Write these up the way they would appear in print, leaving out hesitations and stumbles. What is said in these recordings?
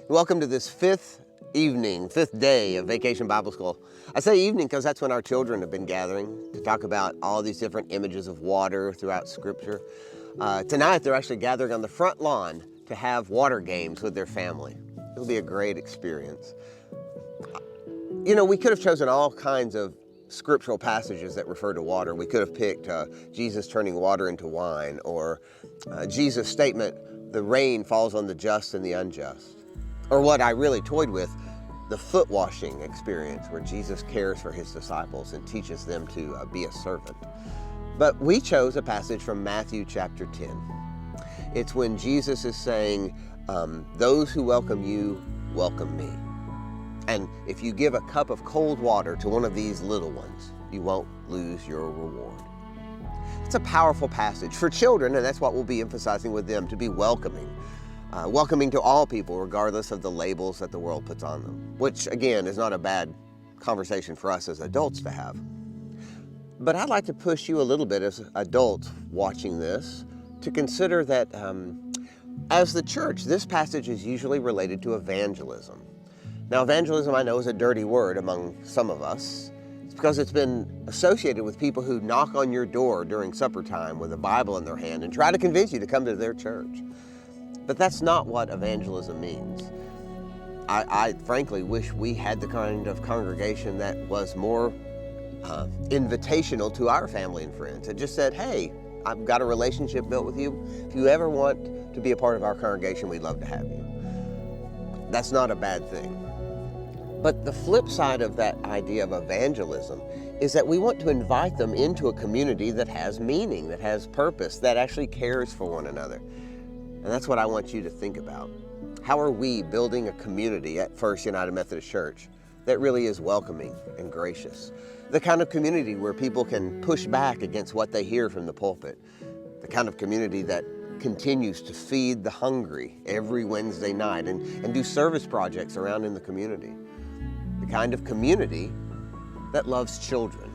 Welcome to this fifth day of Vacation Bible School. I say evening because that's when our children have been gathering to talk about all these different images of water throughout Scripture. Tonight they're actually gathering on the front lawn to have water games with their family. It'll be a great experience. You know, we could have chosen all kinds of scriptural passages that refer to water. We could have picked Jesus turning water into wine, or Jesus' statement, the rain falls on the just and the unjust. Or what I really toyed with, the foot washing experience where Jesus cares for his disciples and teaches them to be a servant. But we chose a passage from Matthew chapter 10. It's when Jesus is saying, those who welcome you, welcome me. And if you give a cup of cold water to one of these little ones, you won't lose your reward. It's a powerful passage for children, and that's what we'll be emphasizing with them, to be welcoming. Welcoming to all people, regardless of the labels that the world puts on them, which, again, is not a bad conversation for us as adults to have. But I'd like to push you a little bit as adults watching this to consider that as the church, this passage is usually related to evangelism. Now, evangelism, I know, is a dirty word among some of us. It's because it's been associated with people who knock on your door during supper time with a Bible in their hand and try to convince you to come to their church. But that's not what evangelism means. I frankly wish we had the kind of congregation that was more invitational to our family and friends. It just said, hey, I've got a relationship built with you. If you ever want to be a part of our congregation, we'd love to have you. That's not a bad thing. But the flip side of that idea of evangelism is that we want to invite them into a community that has meaning, that has purpose, that actually cares for one another. And that's what I want you to think about. How are we building a community at First United Methodist Church that really is welcoming and gracious? The kind of community where people can push back against what they hear from the pulpit. The kind of community that continues to feed the hungry every Wednesday night and do service projects around in the community. The kind of community that loves children.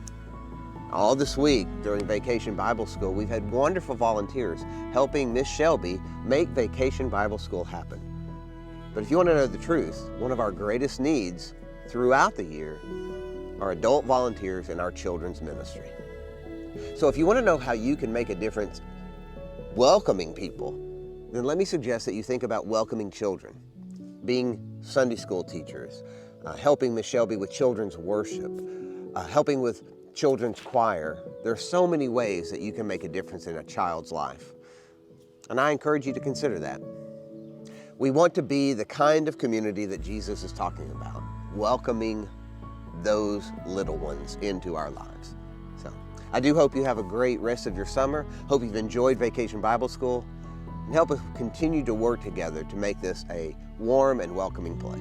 All this week during Vacation Bible School, we've had wonderful volunteers helping Miss Shelby make Vacation Bible School happen. But if you want to know the truth, one of our greatest needs throughout the year are adult volunteers in our children's ministry. So if you want to know how you can make a difference welcoming people, then let me suggest that you think about welcoming children, being Sunday school teachers, helping Miss Shelby with children's worship, helping with children's choir. There are so many ways that you can make a difference in a child's life. And I encourage you to consider that. We want to be the kind of community that Jesus is talking about, welcoming those little ones into our lives. So I do hope you have a great rest of your summer. Hope you've enjoyed Vacation Bible School, and help us continue to work together to make this a warm and welcoming place.